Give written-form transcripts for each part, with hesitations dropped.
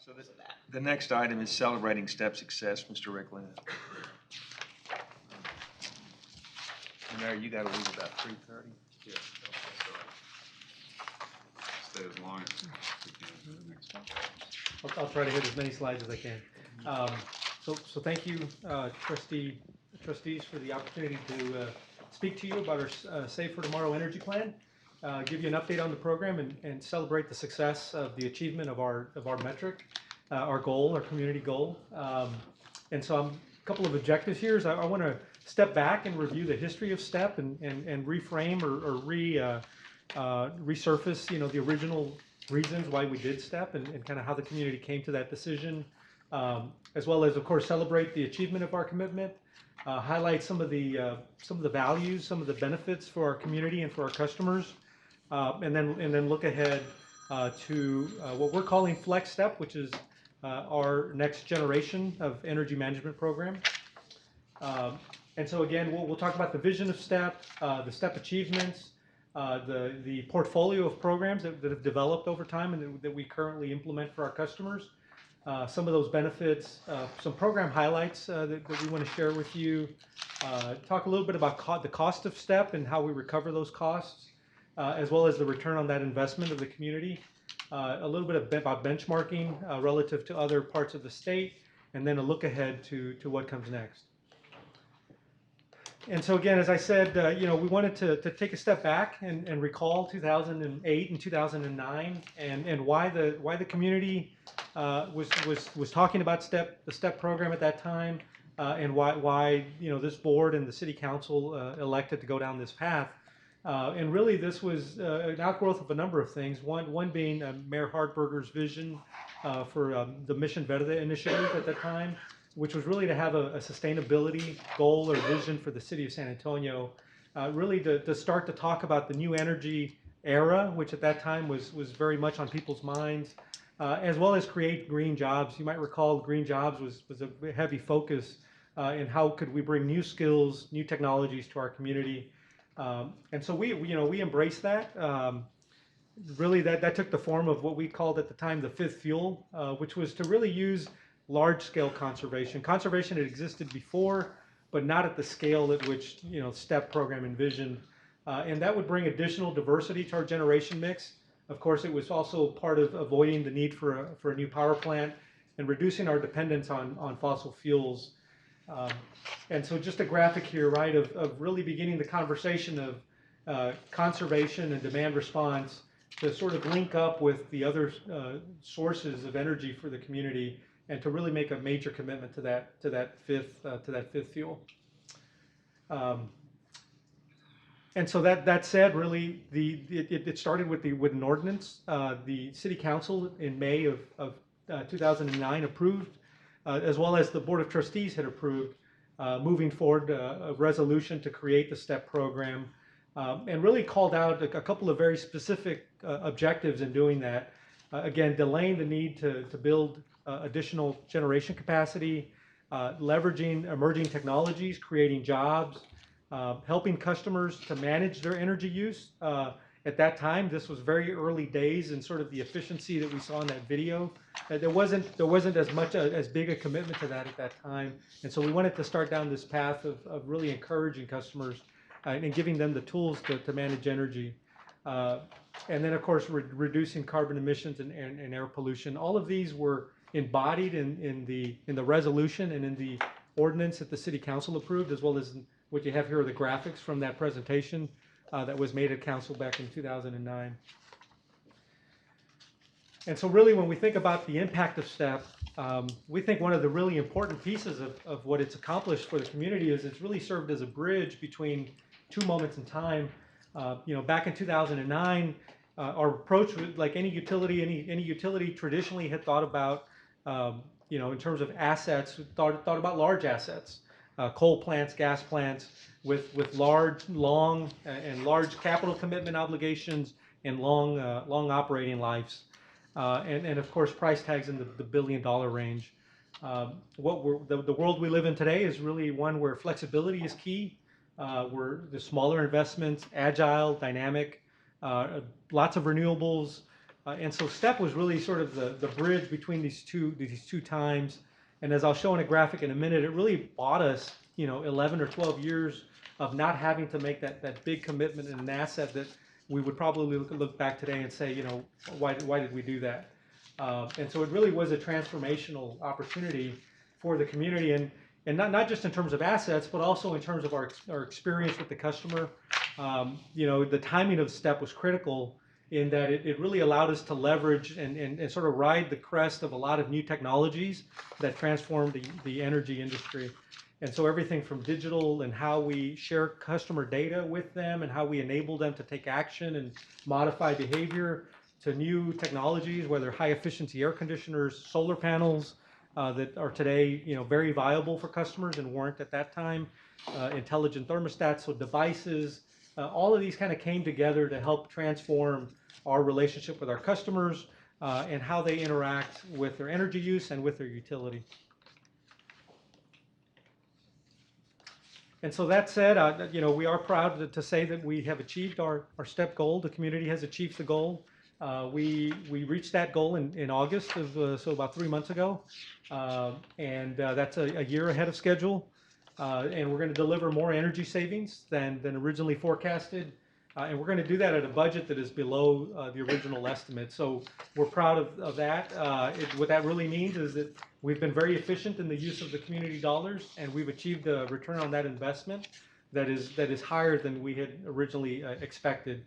So the next item is celebrating STEP success, Mr. Ricklin. Mayor, you got to leave about 3:30. Yeah, stay as long as we can for the next one. I'll try to hit as many slides as I can. So thank you, trustees, for the opportunity to speak to you about our Save for Tomorrow energy plan, give you an update on the program, and celebrate the success of the achievement of our metric, our goal, our community goal. And so a couple of objectives here is I want to step back and review the history of STEP and reframe or resurface, the original reasons why we did STEP and kind of how the community came to that decision, as well as, of course, celebrate the achievement of our commitment, highlight some of the values, some of the benefits for our community and for our customers, and then look ahead to what we're calling Flex STEP, which is our next generation of energy management program. And so again, we'll talk about the vision of STEP, the STEP achievements, the portfolio of programs that have developed over time and that we currently implement for our customers. Some of those benefits, some program highlights that we want to share with you. Talk a little bit about the cost of STEP and how we recover those costs, as well as the return on that investment of the community. A little bit about benchmarking relative to other parts of the state, and then a look ahead to what comes next. And so again, as I said, we wanted to take a step back and recall 2008 and 2009 and why the community was talking about the STEP program at that time, and why this board and the city council elected to go down this path. And really, this was an outgrowth of a number of things. One being Mayor Hartberger's vision for the Mission Verde initiative at that time, which was really to have a sustainability goal or vision for the city of San Antonio, really to start to talk about the new energy era, which at that time was very much on people's minds, as well as create green jobs. You might recall green jobs was a heavy focus in how could we bring new skills, new technologies to our community. And so we embraced that. Really, that took the form of what we called at the time the fifth fuel, which was to really use large-scale conservation. Conservation had existed before, but not at the scale at which STEP program envisioned. And that would bring additional diversity to our generation mix. Of course, it was also part of avoiding the need for a new power plant and reducing our dependence on fossil fuels. And so just a graphic here, right, of really beginning the conversation of conservation and demand response to sort of link up with the other sources of energy for the community, and to really make a major commitment to that fifth fuel. And so that said, really, it started with an ordinance. The City Council in May of 2009 approved, as well as the Board of Trustees had approved, moving forward a resolution to create the STEP program, and really called out a couple of very specific objectives in doing that. Again, delaying the need to build additional generation capacity, leveraging emerging technologies, creating jobs, helping customers to manage their energy use. At that time, this was very early days in sort of the efficiency that we saw in that video. There wasn't as big a commitment to that at that time, and so we wanted to start down this path of really encouraging customers and giving them the tools to manage energy. And then, of course, reducing carbon emissions and air pollution. All of these were embodied in the resolution and in the ordinance that the City Council approved, as well as what you have here are the graphics from that presentation that was made at Council back in 2009. And so really, when we think about the impact of STEP, we think one of the really important pieces of what it's accomplished for the community is it's really served as a bridge between two moments in time. Back in 2009, our approach was like any utility traditionally had thought about, in terms of assets, thought about large assets, coal plants, gas plants, with large capital commitment obligations and long operating lives, and of course price tags in the billion-dollar range. The world we live in today is really one where flexibility is key. Where the smaller investments, agile, dynamic, lots of renewables, And so STEP was really sort of the bridge between these two times. And as I'll show in a graphic in a minute, it really bought us, 11 or 12 years of not having to make that big commitment in an asset that we would probably look back today and say, why did we do that? And so it really was a transformational opportunity for the community, and not just in terms of assets, but also in terms of our experience with the customer. The timing of STEP was critical in that it really allowed us to leverage and sort of ride the crest of a lot of new technologies that transformed the energy industry. And so everything from digital and how we share customer data with them and how we enable them to take action and modify behavior, to new technologies, whether high efficiency air conditioners, solar panels, that are today, very viable for customers and weren't at that time, intelligent thermostats, so devices, all of these kind of came together to help transform our relationship with our customers and how they interact with their energy use and with their utility. And so that said, we are proud to say that we have achieved our STEP goal. The community has achieved the goal. We reached that goal in August so about 3 months ago, and that's a year ahead of schedule. And we're going to deliver more energy savings than originally forecasted, and we're going to do that at a budget that is below the original estimate. So we're proud of that. What that really means is that we've been very efficient in the use of the community dollars, and we've achieved a return on that investment that is higher than we had originally expected.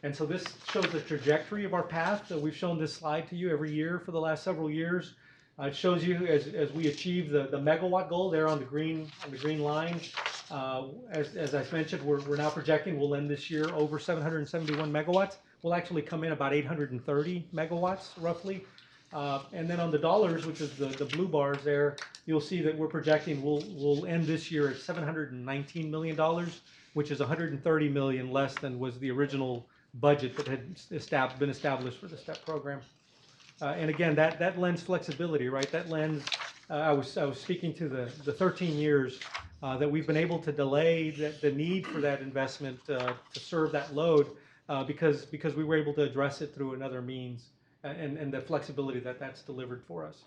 And so this shows the trajectory of our path. We've shown this slide to you every year for the last several years. It shows you as we achieve the megawatt goal there on the green line. As I mentioned, we're now projecting we'll end this year over 771 megawatts. We'll actually come in about 830 megawatts roughly. And then on the dollars, which is the blue bars there, you'll see that we're projecting we'll end this year at $719 million, which is 130 million less than was the original budget that had been established for the STEP program. And again, that lends flexibility, right? That lends, I was speaking to the 13 years that we've been able to delay the need for that investment to serve that load because we were able to address it through another means and the flexibility that's delivered for us.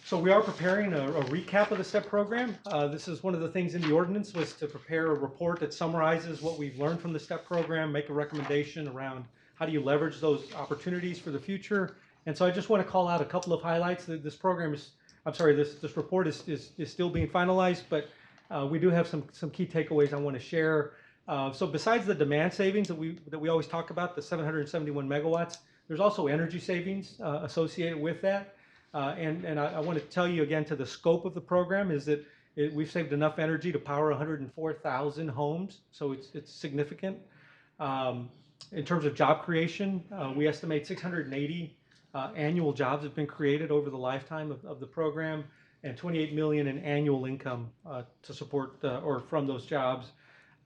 So we are preparing a recap of the STEP program. This is one of the things in the ordinance was to prepare a report that summarizes what we've learned from the STEP program, make a recommendation around how do you leverage those opportunities for the future. And so I just want to call out a couple of highlights. This program is, this report is still being finalized, but we do have some key takeaways I want to share. So besides the demand savings that we always talk about, the 771 megawatts, there's also energy savings associated with that. And I want to tell you again to the scope of the program is that we've saved enough energy to power 104,000 homes, so it's significant. In terms of job creation, we estimate 680 annual jobs have been created over the lifetime of the program, and 28 million in annual income to support or from those jobs.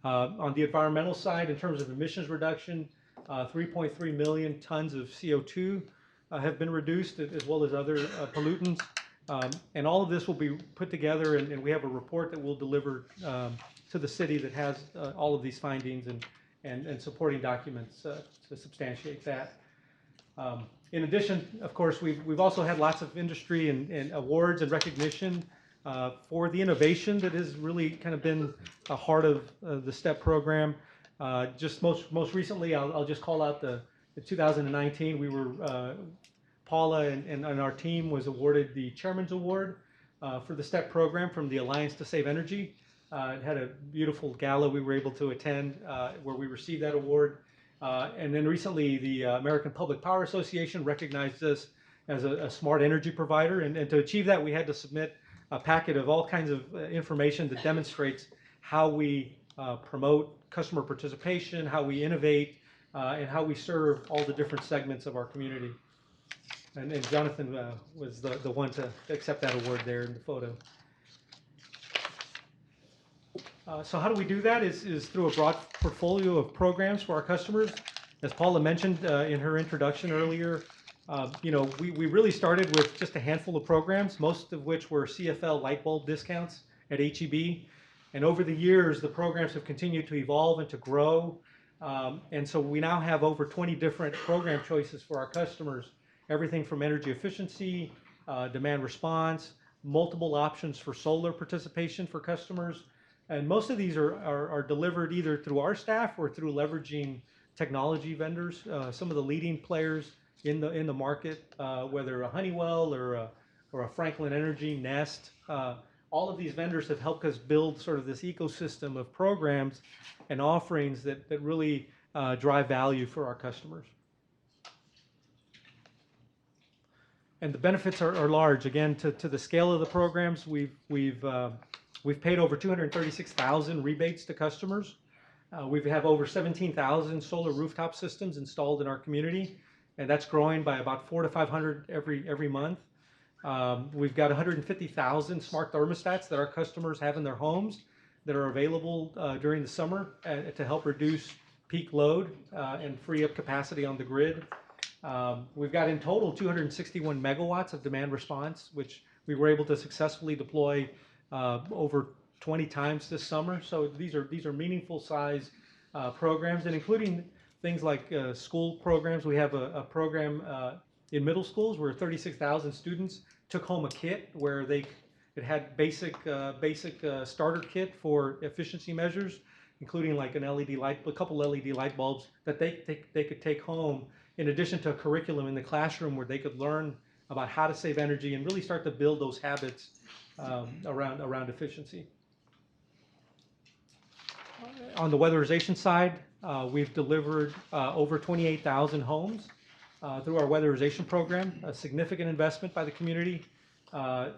On the environmental side, in terms of emissions reduction, 3.3 million tons of CO2 have been reduced, as well as other pollutants. And all of this will be put together, and we have a report that we'll deliver to the city that has all of these findings and supporting documents to substantiate that. In addition, of course, we've also had lots of industry and awards and recognition for the innovation that has really kind of been a heart of the STEP program. Just most recently, I'll just call out the 2019, we were, Paula and our team was awarded the Chairman's Award for the STEP program from the Alliance to Save Energy. It had a beautiful gala we were able to attend where we received that award. And then recently, the American Public Power Association recognized us as a smart energy provider. And to achieve that, we had to submit a packet of all kinds of information that demonstrates how we promote customer participation, how we innovate, and how we serve all the different segments of our community. And Jonathan was the one to accept that award there in the photo. So how do we do that is through a broad portfolio of programs for our customers. As Paula mentioned in her introduction earlier, we really started with just a handful of programs, most of which were CFL light bulb discounts at HEB. And over the years, the programs have continued to evolve and to grow. And so we now have over 20 different program choices for our customers, everything from energy efficiency, demand response, multiple options for solar participation for customers. And most of these are delivered either through our staff or through leveraging technology vendors, some of the leading players in the market, whether a Honeywell or a Franklin Energy, Nest. All of these vendors have helped us build sort of this ecosystem of programs and offerings that really drive value for our customers. And the benefits are large. Again, to the scale of the programs, we've paid over 236,000 rebates to customers. We have over 17,000 solar rooftop systems installed in our community, and that's growing by about 400 to 500 every month. We've got 150,000 smart thermostats that our customers have in their homes that are available during the summer to help reduce peak load and free up capacity on the grid. We've got in total 261 megawatts of demand response, which we were able to successfully deploy over 20 times this summer. So these are meaningful size programs, and including things like school programs. We have a program in middle schools where 36,000 students took home a kit where it had basic starter kit for efficiency measures, including like an LED light, a couple LED light bulbs that they could take home, in addition to a curriculum in the classroom where they could learn about how to save energy and really start to build those habits around efficiency. On the weatherization side, we've delivered over 28,000 homes through our weatherization program, a significant investment by the community.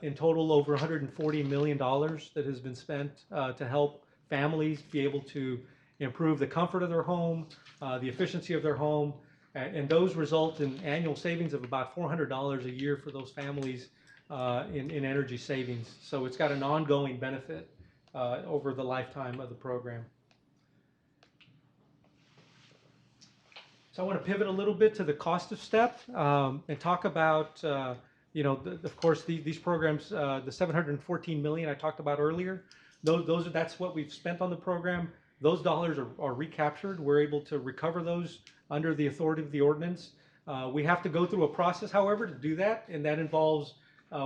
In total, over $140 million that has been spent to help families be able to improve the comfort of their home, the efficiency of their home, and those result in annual savings of about $400 a year for those families in energy savings. So it's got an ongoing benefit over the lifetime of the program. So I want to pivot a little bit to the cost of STEP and talk about, of course, these programs, the $714 million I talked about earlier. That's what we've spent on the program. Those dollars are recaptured. We're able to recover those under the authority of the ordinance. We have to go through a process, however, to do that, and that involves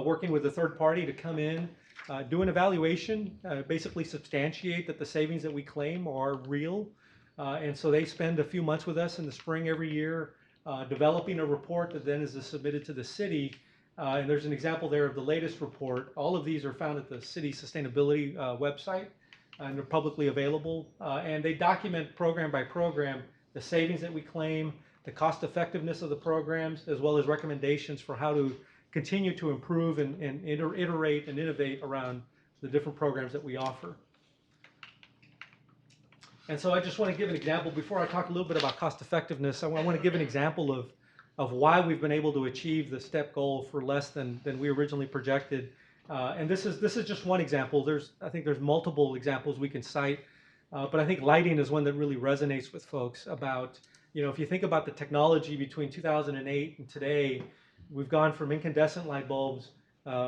working with a third party to come in, do an evaluation, basically substantiate that the savings that we claim are real. And so they spend a few months with us in the spring every year developing a report that then is submitted to the city. And there's an example there of the latest report. All of these are found at the city sustainability website, and they're publicly available. And they document program by program the savings that we claim, the cost effectiveness of the programs, as well as recommendations for how to continue to improve and iterate and innovate around the different programs that we offer. And so I just want to give an example before I talk a little bit about cost effectiveness. I want to give an example of why we've been able to achieve the STEP goal for less than we originally projected. And this is just one example. I think there's multiple examples we can cite, but I think lighting is one that really resonates with folks about, if you think about the technology between 2008 and today, we've gone from incandescent light bulbs.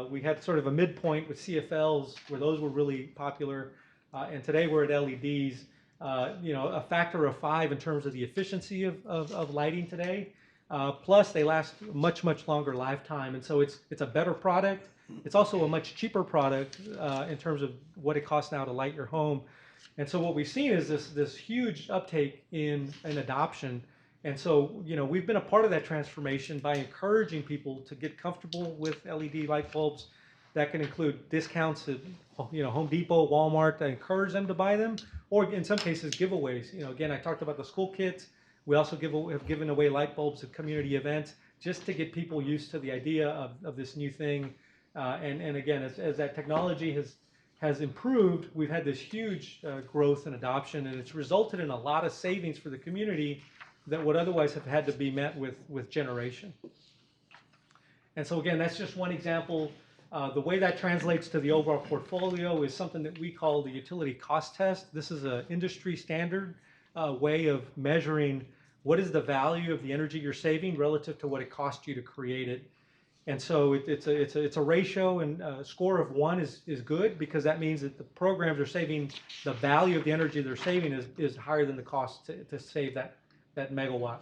We had sort of a midpoint with CFLs where those were really popular, and today we're at LEDs. A factor of 5 in terms of the efficiency of lighting today. Plus, they last much longer lifetime, and so it's a better product. It's also a much cheaper product in terms of what it costs now to light your home. And so what we've seen is this huge uptake in adoption. And so we've been a part of that transformation by encouraging people to get comfortable with LED light bulbs. That can include discounts at Home Depot, Walmart, to encourage them to buy them, or in some cases giveaways. Again, I talked about the school kits. We also have given away light bulbs at community events just to get people used to the idea of this new thing. And again, as that technology has improved, we've had this huge growth and adoption, and it's resulted in a lot of savings for the community that would otherwise have had to be met with generation. And so again, that's just one example. The way that translates to the overall portfolio is something that we call the utility cost test. This is an industry standard way of measuring what is the value of the energy you're saving relative to what it cost you to create it. And so it's a ratio, and a score of 1 is good, because that means that the programs are saving, the value of the energy they're saving is higher than the cost to save that megawatt.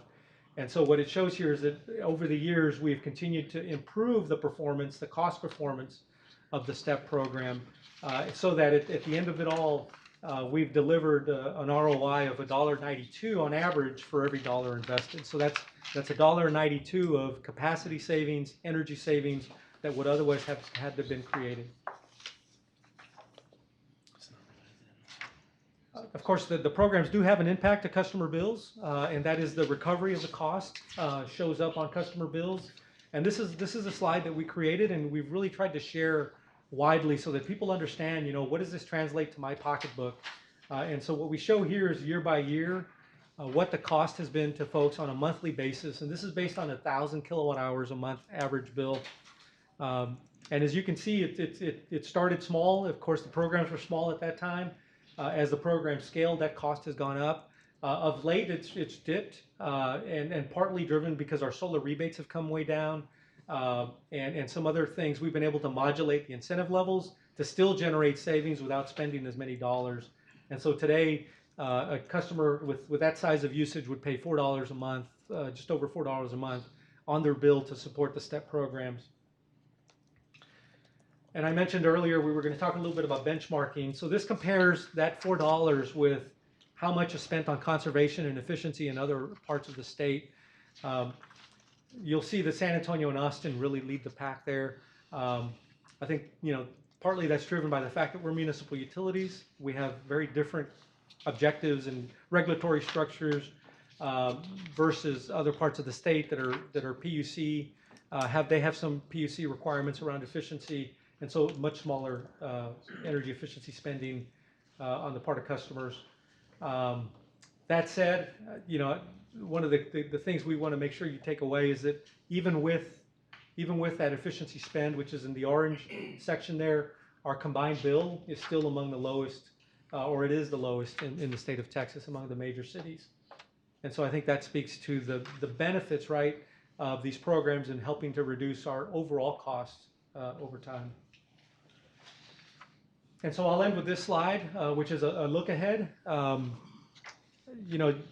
And so what it shows here is that over the years, we've continued to improve the performance, the cost performance of the STEP program, so that at the end of it all, we've delivered an ROI of $1.92 on average for every dollar invested. So that's $1.92 of capacity savings, energy savings that would otherwise have had to have been created. Of course, the programs do have an impact to customer bills, and that is the recovery of the cost shows up on customer bills. And this is a slide that we created, and we've really tried to share widely so that people understand, what does this translate to my pocketbook? And so what we show here is year by year what the cost has been to folks on a monthly basis, and this is based on 1,000 kilowatt hours a month average bill. And as you can see, it started small. Of course, the programs were small at that time. As the program scaled, that cost has gone up. Of late, it's dipped, and partly driven because our solar rebates have come way down, and some other things. We've been able to modulate the incentive levels to still generate savings without spending as many dollars. And so today, a customer with that size of usage would pay $4 a month, just over $4 a month, on their bill to support the STEP programs. And I mentioned earlier we were going to talk a little bit about benchmarking. So this compares that $4 with how much is spent on conservation and efficiency in other parts of the state. You'll see that San Antonio and Austin really lead the pack there. I think, partly that's driven by the fact that we're municipal utilities. We have very different objectives and regulatory structures versus other parts of the state that are PUC. They have some PUC requirements around efficiency, and so much smaller energy efficiency spending on the part of customers. That said, one of the things we want to make sure you take away is that even with that efficiency spend, which is in the orange section there, our combined bill is still among the lowest, or it is the lowest in the state of Texas among the major cities. And so I think that speaks to the benefits, right, of these programs in helping to reduce our overall costs over time. And so I'll end with this slide, which is a look ahead.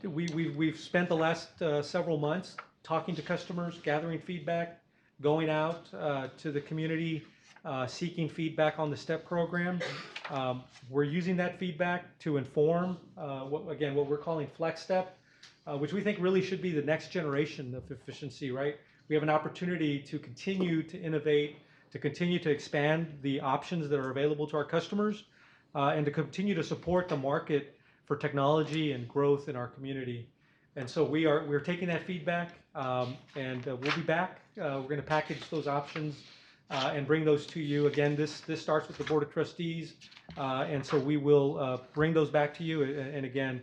We've spent the last several months talking to customers, gathering feedback, going out to the community, seeking feedback on the STEP program. We're using that feedback to inform, what we're calling Flex Step, which we think really should be the next generation of efficiency, right? We have an opportunity to continue to innovate, to continue to expand the options that are available to our customers, and to continue to support the market for technology and growth in our community. And so we're taking that feedback, and we'll be back. We're going to package those options and bring those to you. Again, this starts with the Board of Trustees, and so we will bring those back to you, and again,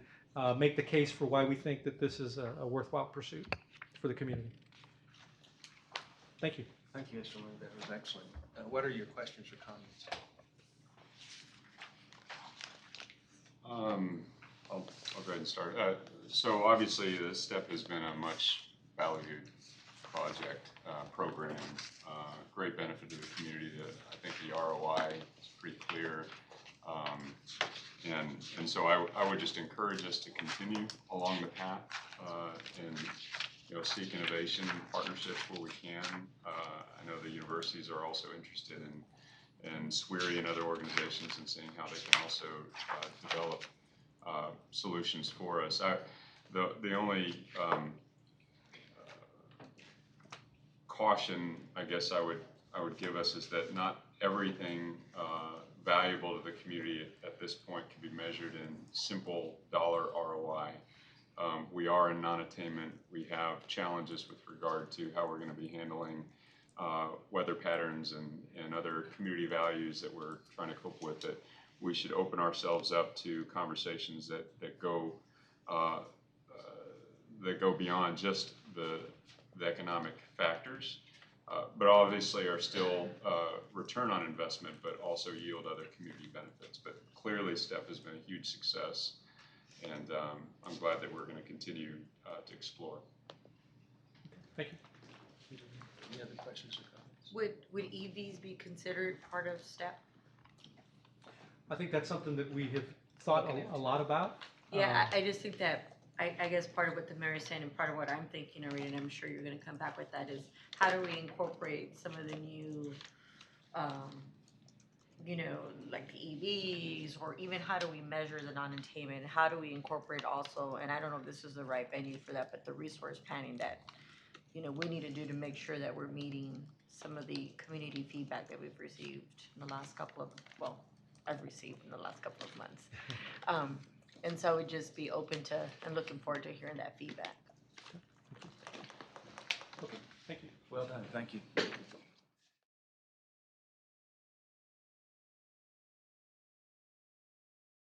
make the case for why we think that this is a worthwhile pursuit for the community. Thank you. Thank you, Mr. Lee. That was excellent. What are your questions or comments? I'll go ahead and start. So obviously, the STEP has been a much valued project, program, great benefit to the community. I think the ROI is pretty clear. And so I would just encourage us to continue along the path and seek innovation partnerships where we can. I know the universities are also interested in SWERI and other organizations and seeing how they can also develop solutions for us. The only caution I guess I would give us is that not everything valuable to the community at this point can be measured in simple dollar ROI. We are in non-attainment. We have challenges with regard to how we're going to be handling weather patterns and other community values that we're trying to cope with, that we should open ourselves up to conversations that go beyond just the economic factors, but obviously are still return on investment, but also yield other community benefits. But clearly STEP has been a huge success, and I'm glad that we're going to continue to explore. Thank you. Any other questions or comments? Would EVs be considered part of STEP? I think that's something that we have thought a lot about. Yeah, I just think that, I guess part of what the mayor is saying and part of what I'm thinking, Rita, and I'm sure you're gonna come back with that, is how do we incorporate some of the new, you know, like the EVs, or even how do we measure the non-attainment? How do we incorporate also, and I don't know if this is the right venue for that, but the resource planning that, you know, we need to do to make sure that we're meeting some of the community feedback that we've received in the last couple of, well, I've received in the last couple of months. And so I would just be open to, and looking forward to hearing that feedback. Okay, thank you. Well done, thank you.